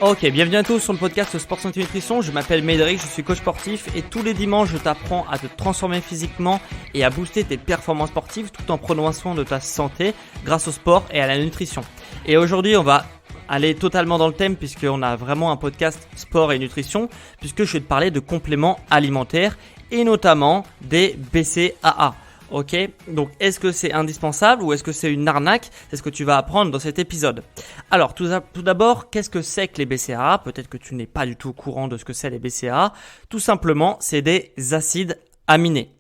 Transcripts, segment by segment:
Ok, bienvenue à tous sur le podcast Sport Santé Nutrition. Je m'appelle Médéric, je suis coach sportif et tous les dimanches je t'apprends à te transformer physiquement et à booster tes performances sportives tout en prenant soin de ta santé grâce au sport et à la nutrition. Et aujourd'hui on va aller totalement dans le thème puisqu'on a vraiment un podcast sport et nutrition, puisque je vais te parler de compléments alimentaires et notamment des BCAA. Ok, donc est-ce que c'est indispensable ou est-ce que c'est une arnaque? C'est ce que tu vas apprendre dans cet épisode. Alors tout d'abord, qu'est-ce que c'est que les BCAA? Peut-être que tu n'es pas du tout au courant de ce que c'est les BCAA. Tout simplement, c'est des acides aminés.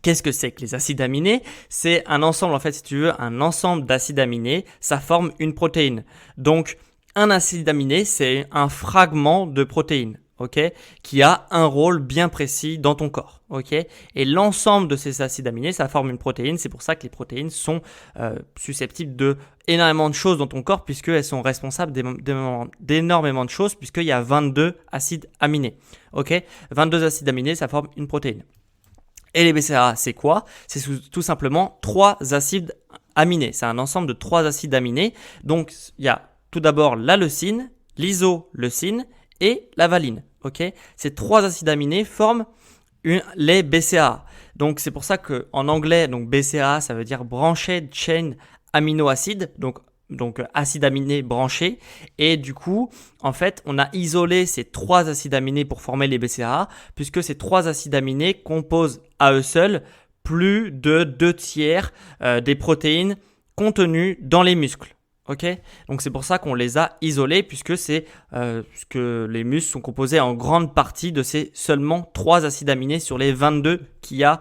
Qu'est-ce que c'est que les acides aminés? C'est un ensemble, en fait, si tu veux, un ensemble d'acides aminés, ça forme une protéine. Donc, un acide aminé, c'est un fragment de protéine, ok, qui a un rôle bien précis dans ton corps, ok. Et l'ensemble de ces acides aminés, ça forme une protéine. C'est pour ça que les protéines sont susceptibles de énormément de choses dans ton corps, puisqu'elles sont responsables d'énormément de choses, puisqu'il y a 22 acides aminés, ok. 22 acides aminés, ça forme une protéine. Et les BCAA, c'est quoi? C'est tout simplement 3 acides aminés. C'est un ensemble de 3 acides aminés. Donc, il y a tout d'abord la leucine, l'isoleucine et la valine. Okay, ces 3 acides aminés forment les BCAA. Donc, c'est pour ça qu'en anglais, donc BCAA, ça veut dire Branched Chain Amino Acid. Donc acides aminés branchés, et du coup en fait on a isolé ces 3 acides aminés pour former les BCAA, puisque ces 3 acides aminés composent à eux seuls plus de 2/3 des protéines contenues dans les muscles. Ok, donc c'est pour ça qu'on les a isolés, puisque les muscles sont composés en grande partie de ces seulement 3 acides aminés sur les 22 qu'il y a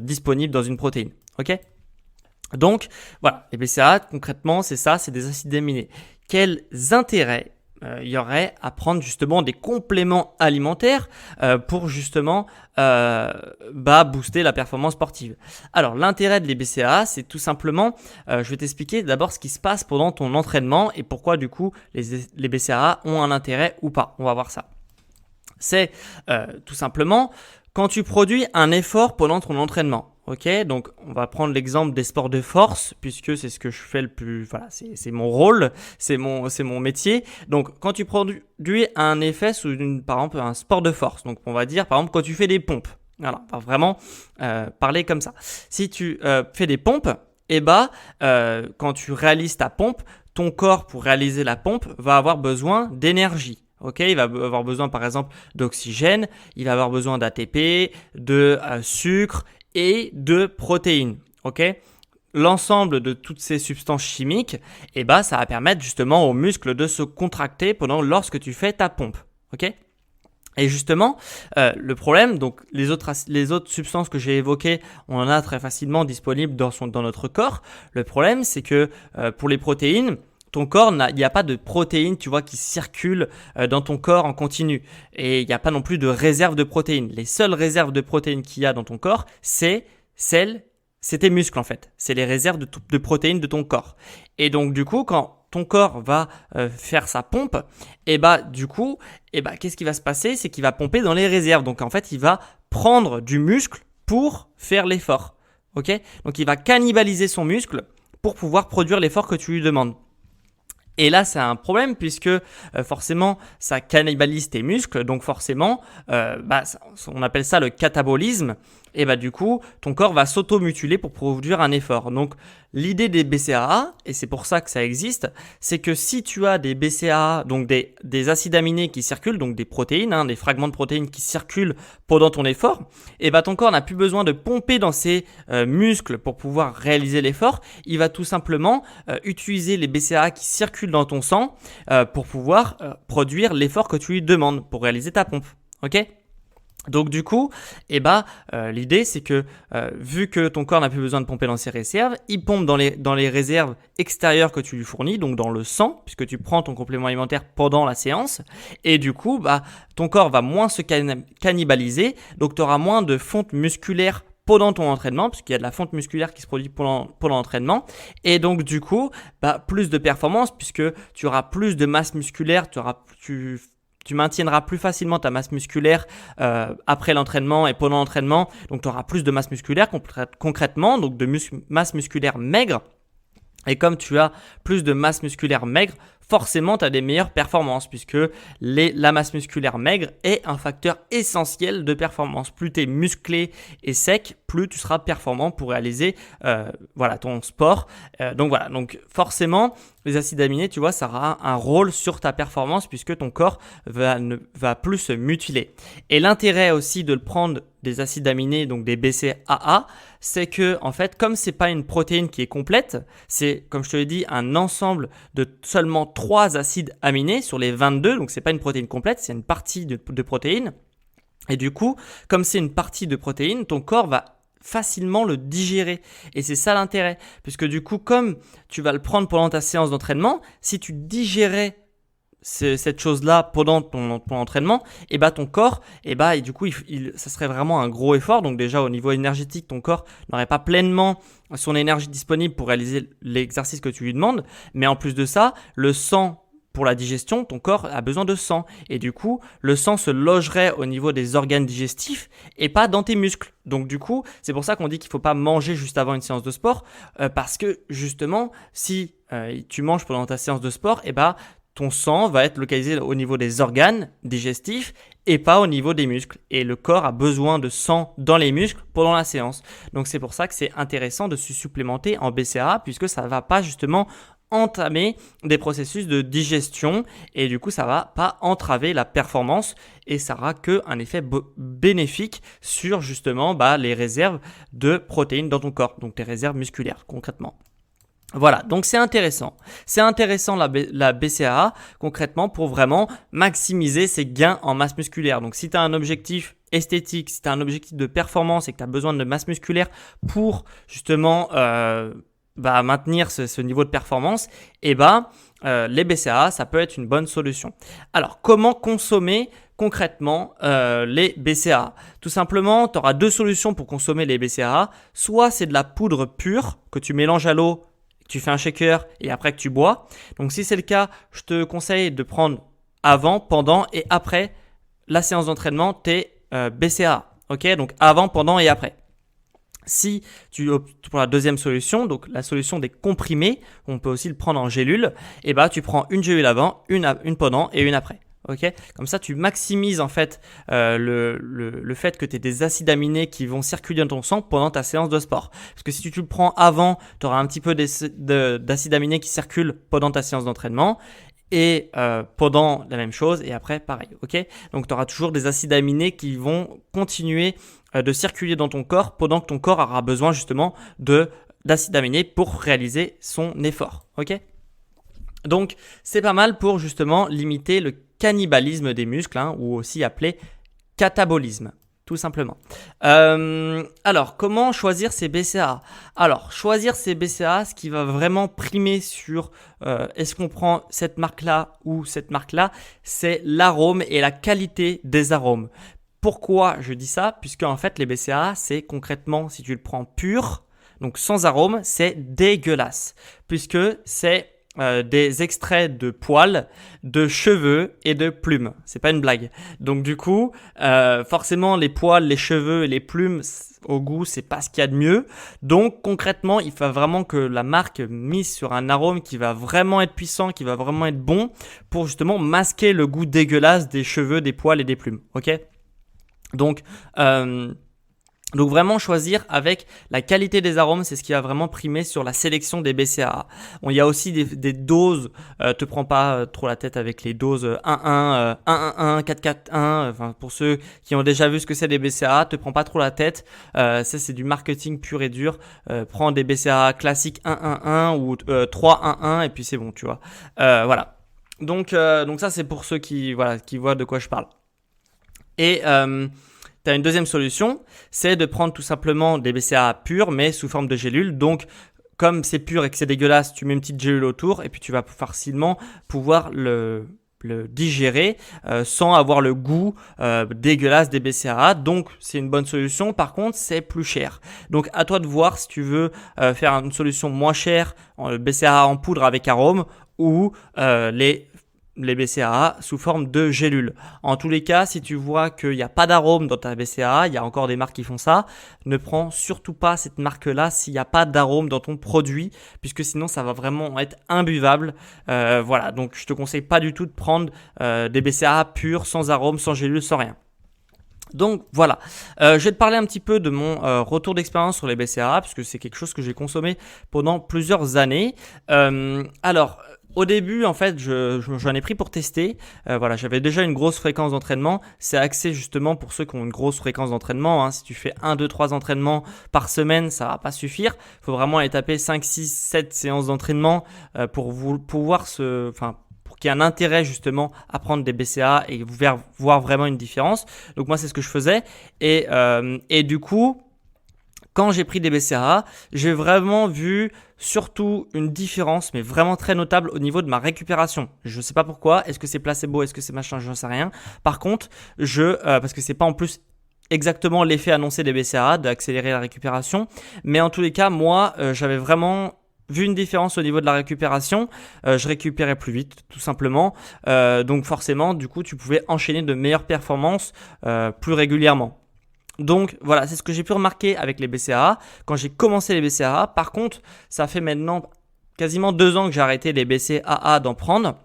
disponibles dans une protéine. Ok. Donc, voilà, les BCAA, concrètement, c'est ça, c'est des acides aminés. Quels intérêts il y aurait à prendre justement des compléments alimentaires pour justement booster la performance sportive? Alors, l'intérêt de les BCAA, c'est tout simplement, je vais t'expliquer d'abord ce qui se passe pendant ton entraînement et pourquoi du coup les BCAA ont un intérêt ou pas. On va voir ça. C'est tout simplement quand tu produis un effort pendant ton entraînement. Ok, donc on va prendre l'exemple des sports de force, puisque c'est ce que je fais le plus, voilà, c'est mon rôle, c'est mon métier. Donc quand tu produis un effet par exemple un sport de force, donc on va dire par exemple quand tu fais des pompes, voilà, on va vraiment parler comme ça. Si tu fais des pompes, quand tu réalises ta pompe, ton corps pour réaliser la pompe va avoir besoin d'énergie. Ok, il va avoir besoin par exemple d'oxygène, il va avoir besoin d'ATP, de sucre et de protéines. Ok, l'ensemble de toutes ces substances chimiques, ça va permettre justement aux muscles de se contracter lorsque tu fais ta pompe. Ok. Et justement, le problème, donc les autres substances que j'ai évoquées, on en a très facilement disponibles dans notre corps. Le problème, c'est que pour les protéines, ton corps, il n'y a pas de protéines, tu vois, qui circulent dans ton corps en continu. Et il n'y a pas non plus de réserve de protéines. Les seules réserves de protéines qu'il y a dans ton corps, c'est tes muscles en fait. C'est les réserves de protéines de ton corps. Et donc du coup, quand ton corps va faire sa pompe, qu'est-ce qui va se passer? C'est qu'il va pomper dans les réserves. Donc en fait, il va prendre du muscle pour faire l'effort. Ok? Donc il va cannibaliser son muscle pour pouvoir produire l'effort que tu lui demandes. Et là, c'est un problème puisque forcément, ça cannibalise tes muscles. Donc forcément, on appelle ça le catabolisme. Et du coup, ton corps va s'auto-mutiler pour produire un effort. Donc l'idée des BCAA, et c'est pour ça que ça existe, c'est que si tu as des BCAA, donc des acides aminés qui circulent, donc des protéines, des fragments de protéines qui circulent pendant ton effort, ton corps n'a plus besoin de pomper dans ses muscles pour pouvoir réaliser l'effort. Il va tout simplement utiliser les BCAA qui circulent dans ton sang pour pouvoir produire l'effort que tu lui demandes pour réaliser ta pompe. Ok ? Donc du coup, l'idée c'est que vu que ton corps n'a plus besoin de pomper dans ses réserves, il pompe dans les réserves extérieures que tu lui fournis, donc dans le sang, puisque tu prends ton complément alimentaire pendant la séance, et du coup, ton corps va moins se cannibaliser, donc tu auras moins de fonte musculaire pendant ton entraînement, puisqu'il y a de la fonte musculaire qui se produit pendant l'entraînement, et donc du coup, plus de performance, puisque tu auras plus de masse musculaire, tu tu maintiendras plus facilement ta masse musculaire après l'entraînement et pendant l'entraînement. Donc, tu auras plus de masse musculaire concrètement, donc de masse musculaire maigre. Et comme tu as plus de masse musculaire maigre, forcément, tu as des meilleures performances puisque la masse musculaire maigre est un facteur essentiel de performance. Plus tu es musclé et sec, plus tu seras performant pour réaliser ton sport. Donc forcément, les acides aminés, tu vois, ça aura un rôle sur ta performance puisque ton corps va plus se mutiler. Et l'intérêt aussi de le prendre des acides aminés, donc des BCAA, c'est que en fait, comme c'est pas une protéine qui est complète, c'est comme je te l'ai dit un ensemble de seulement 3 acides aminés sur les 22, donc c'est pas une protéine complète, c'est une partie de protéine. Et du coup, comme c'est une partie de protéine, ton corps va facilement le digérer. Et c'est ça l'intérêt, puisque du coup, comme tu vas le prendre pendant ta séance d'entraînement, si tu digérais cette chose-là pendant ton entraînement, et ton corps, et du coup, ça serait vraiment un gros effort. Donc déjà, au niveau énergétique, ton corps n'aurait pas pleinement son énergie disponible pour réaliser l'exercice que tu lui demandes. Mais en plus de ça, le sang, pour la digestion, ton corps a besoin de sang. Et du coup, le sang se logerait au niveau des organes digestifs et pas dans tes muscles. Donc du coup, c'est pour ça qu'on dit qu'il ne faut pas manger juste avant une séance de sport. Parce que justement, si tu manges pendant ta séance de sport, ton sang va être localisé au niveau des organes digestifs et pas au niveau des muscles. Et le corps a besoin de sang dans les muscles pendant la séance. Donc c'est pour ça que c'est intéressant de se supplémenter en BCAA puisque ça ne va pas justement entamer des processus de digestion et du coup ça va pas entraver la performance et ça aura qu'un effet bénéfique sur justement les réserves de protéines dans ton corps, donc tes réserves musculaires concrètement. Voilà, donc c'est intéressant. C'est intéressant la BCAA concrètement pour vraiment maximiser ses gains en masse musculaire. Donc si tu as un objectif esthétique, si tu as un objectif de performance et que tu as besoin de masse musculaire pour justement maintenir ce niveau de performance, les BCAA, ça peut être une bonne solution. Alors, comment consommer concrètement les BCAA? Tout simplement, tu auras 2 solutions pour consommer les BCAA. Soit c'est de la poudre pure que tu mélanges à l'eau, tu fais un shaker et après que tu bois. Donc, si c'est le cas, je te conseille de prendre avant, pendant et après la séance d'entraînement tes BCAA. Ok, donc avant, pendant et après. Si tu optes pour la deuxième solution, donc la solution des comprimés, on peut aussi le prendre en gélule, tu prends une gélule avant, une pendant et une après. Okay, comme ça, tu maximises en fait le fait que tu aies des acides aminés qui vont circuler dans ton sang pendant ta séance de sport. Parce que si tu le prends avant, tu auras un petit peu d'acides aminés qui circulent pendant ta séance d'entraînement. Et pendant la même chose et après pareil, ok. Donc tu auras toujours des acides aminés qui vont continuer de circuler dans ton corps pendant que ton corps aura besoin justement d'acides aminés pour réaliser son effort, ok. Donc c'est pas mal pour justement limiter le cannibalisme des muscles, ou aussi appelé catabolisme. Tout simplement. Alors, comment choisir ces BCAA? Alors, choisir ces BCAA, ce qui va vraiment primer sur est-ce qu'on prend cette marque-là ou cette marque-là, c'est l'arôme et la qualité des arômes. Pourquoi je dis ça? Puisque en fait, les BCAA, c'est concrètement, si tu le prends pur, donc sans arôme, c'est dégueulasse. Puisque c'est des extraits de poils, de cheveux et de plumes. C'est pas une blague. Donc du coup, forcément les poils, les cheveux et les plumes, au goût, c'est pas ce qu'il y a de mieux. Donc concrètement, il faut vraiment que la marque mise sur un arôme qui va vraiment être puissant, qui va vraiment être bon pour justement masquer le goût dégueulasse des cheveux, des poils et des plumes. Ok ? Donc vraiment choisir avec la qualité des arômes, c'est ce qui va vraiment primer sur la sélection des BCAA. Il y a aussi des doses, te prends pas trop la tête avec les doses 1-1, 1-1-1, 4-4-1, enfin pour ceux qui ont déjà vu ce que c'est des BCAA, te prends pas trop la tête, ça c'est du marketing pur et dur, prends des BCAA classiques 1-1-1 ou 3-1-1 et puis c'est bon, tu vois. Voilà. Donc ça c'est pour ceux qui voient de quoi je parle. Et tu as une deuxième solution, c'est de prendre tout simplement des BCAA purs, mais sous forme de gélules. Donc, comme c'est pur et que c'est dégueulasse, tu mets une petite gélule autour et puis tu vas facilement pouvoir le digérer sans avoir le goût dégueulasse des BCAA. Donc, c'est une bonne solution. Par contre, c'est plus cher. Donc, à toi de voir si tu veux faire une solution moins chère, BCAA en poudre avec arôme ou les les BCAA sous forme de gélules. En tous les cas, si tu vois qu'il n'y a pas d'arôme dans ta BCAA, il y a encore des marques qui font ça, ne prends surtout pas cette marque-là s'il n'y a pas d'arôme dans ton produit, puisque sinon ça va vraiment être imbuvable. Voilà, donc je te conseille pas du tout de prendre des BCAA purs, sans arôme, sans gélules, sans rien. Donc voilà, je vais te parler un petit peu de mon retour d'expérience sur les BCAA, puisque c'est quelque chose que j'ai consommé pendant plusieurs années. Alors, au début, en fait, j'en ai pris pour tester. Voilà, j'avais déjà une grosse fréquence d'entraînement. C'est axé justement pour ceux qui ont une grosse fréquence d'entraînement. Si tu fais 1, 2, 3 entraînements par semaine, ça va pas suffire. Il faut vraiment aller taper 5, 6, 7 séances d'entraînement pour pouvoir pour qu'il y ait un intérêt justement à prendre des BCAA et voir vraiment une différence. Donc moi, c'est ce que je faisais. Et du coup, quand j'ai pris des BCAA, j'ai vraiment vu surtout une différence, mais vraiment très notable au niveau de ma récupération. Je ne sais pas pourquoi. Est-ce que c'est placebo? Est-ce que c'est machin? Je n'en sais rien. Par contre, parce que c'est pas en plus exactement l'effet annoncé des BCAA d'accélérer la récupération, mais en tous les cas, moi, j'avais vraiment vu une différence au niveau de la récupération. Je récupérais plus vite, tout simplement. Donc forcément, du coup, tu pouvais enchaîner de meilleures performances plus régulièrement. Donc voilà, c'est ce que j'ai pu remarquer avec les BCAA quand j'ai commencé les BCAA. Par contre, ça fait maintenant quasiment 2 ans que j'ai arrêté les BCAA d'en prendre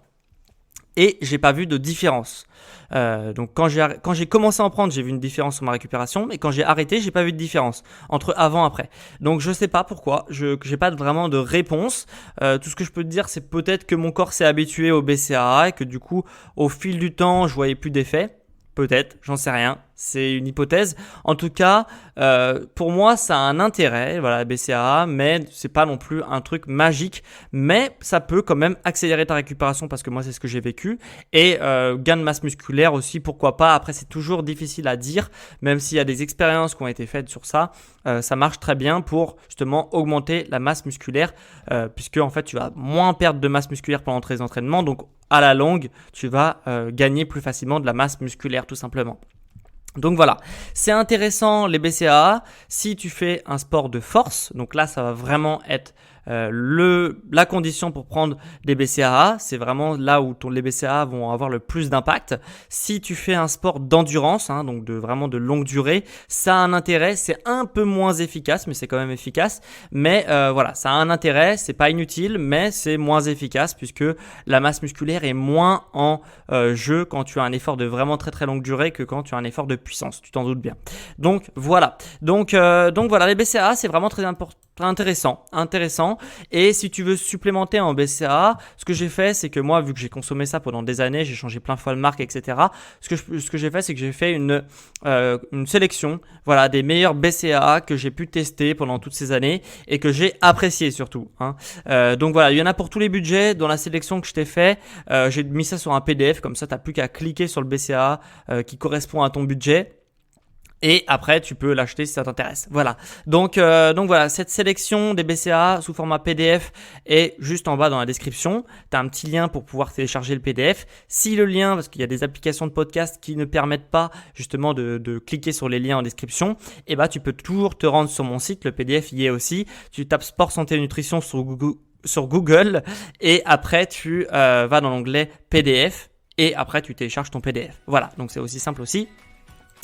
et j'ai pas vu de différence. Donc quand j'ai commencé à en prendre, j'ai vu une différence sur ma récupération, mais quand j'ai arrêté, j'ai pas vu de différence entre avant et après. Donc je sais pas pourquoi, j'ai pas vraiment de réponse. Tout ce que je peux te dire, c'est peut-être que mon corps s'est habitué au BCAA et que du coup, au fil du temps, je voyais plus d'effet. Peut-être, j'en sais rien, c'est une hypothèse. En tout cas, pour moi, ça a un intérêt, voilà, la BCAA, mais c'est pas non plus un truc magique. Mais ça peut quand même accélérer ta récupération parce que moi, c'est ce que j'ai vécu. Et gain de masse musculaire aussi, pourquoi pas. Après, c'est toujours difficile à dire, même s'il y a des expériences qui ont été faites sur ça. Ça marche très bien pour justement augmenter la masse musculaire, puisque en fait, tu vas moins perdre de masse musculaire pendant tes entraînements. Donc, à la longue, tu vas gagner plus facilement de la masse musculaire tout simplement. Donc voilà, c'est intéressant les BCAA si tu fais un sport de force. Donc là, ça va vraiment être la condition pour prendre des BCAA. C'est vraiment là où les BCAA vont avoir le plus d'impact. Si tu fais un sport d'endurance, donc vraiment de longue durée, ça a un intérêt. C'est un peu moins efficace, mais c'est quand même efficace. Mais voilà, ça a un intérêt. C'est pas inutile, mais c'est moins efficace puisque la masse musculaire est moins en jeu quand tu as un effort de vraiment très très longue durée que quand tu as un effort de puissance. Tu t'en doutes bien. Donc voilà. Donc voilà, les BCAA, c'est vraiment très intéressant. Et si tu veux supplémenter en BCAA, ce que j'ai fait, c'est que moi, vu que j'ai consommé ça pendant des années, j'ai changé plein de fois de marque, etc. Ce que j'ai fait, c'est que j'ai fait une sélection, voilà, des meilleurs BCAA que j'ai pu tester pendant toutes ces années et que j'ai apprécié surtout. Donc voilà, il y en a pour tous les budgets. Dans la sélection que je t'ai fait, j'ai mis ça sur un PDF, comme ça, t'as plus qu'à cliquer sur le BCAA qui correspond à ton budget. Et après, tu peux l'acheter si ça t'intéresse. Voilà. Donc voilà, cette sélection des BCAA sous format PDF est juste en bas dans la description. Tu as un petit lien pour pouvoir télécharger le PDF. Si le lien, parce qu'il y a des applications de podcast qui ne permettent pas justement de cliquer sur les liens en description, tu peux toujours te rendre sur mon site. Le PDF y est aussi. Tu tapes Sport, Santé et Nutrition sur Google et après tu vas dans l'onglet PDF et après tu télécharges ton PDF. Voilà, donc c'est aussi simple aussi.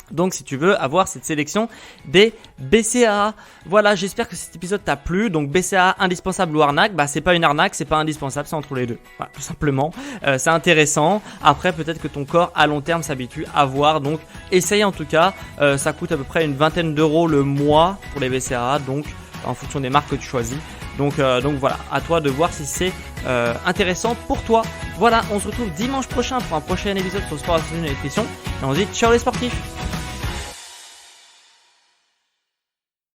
Donc si tu veux avoir cette sélection des BCAA. Voilà, j'espère que cet épisode t'a plu. Donc BCAA indispensable ou arnaque, c'est pas une arnaque, c'est pas indispensable, c'est entre les deux. Voilà, tout simplement. C'est intéressant. Après, peut-être que ton corps à long terme s'habitue à voir. Donc essaye en tout cas. Ça coûte à peu près une vingtaine d'euros le mois pour les BCAA. Donc en fonction des marques que tu choisis. Donc voilà, à toi de voir si c'est intéressant pour toi. Voilà, on se retrouve dimanche prochain pour un prochain épisode sur le sport, la nutrition. Et on se dit ciao les sportifs.